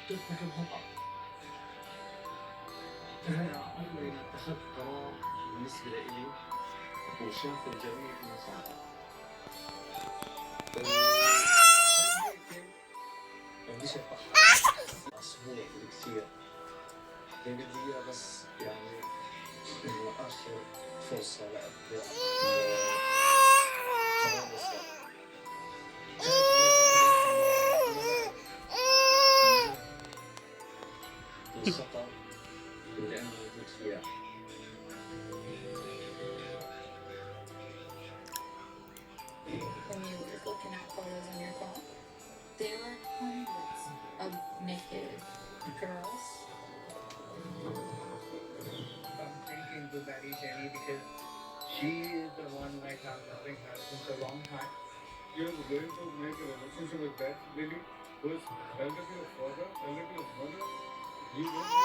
ترتكب خطأ. أنا عمري ما اتخذت قرار بالنسبة لإلي وشاف الجميع إنه صعب. عشان هيك ما بديش أتأخر أسبوع بالكثير. اللي بدي إياه بس يعني إنه آخر فرصة لأبدأ قرار الصعب. الخطأ اللي أنا موجود فيها. When you were looking at photos on your phone, there were hundreds of naked girls. I'm thinking Bugatti Jenny because she is the one like I'm loving her since a long time. You're going to make a relationship with that lady who is elder to your father, elder to your mother. You don't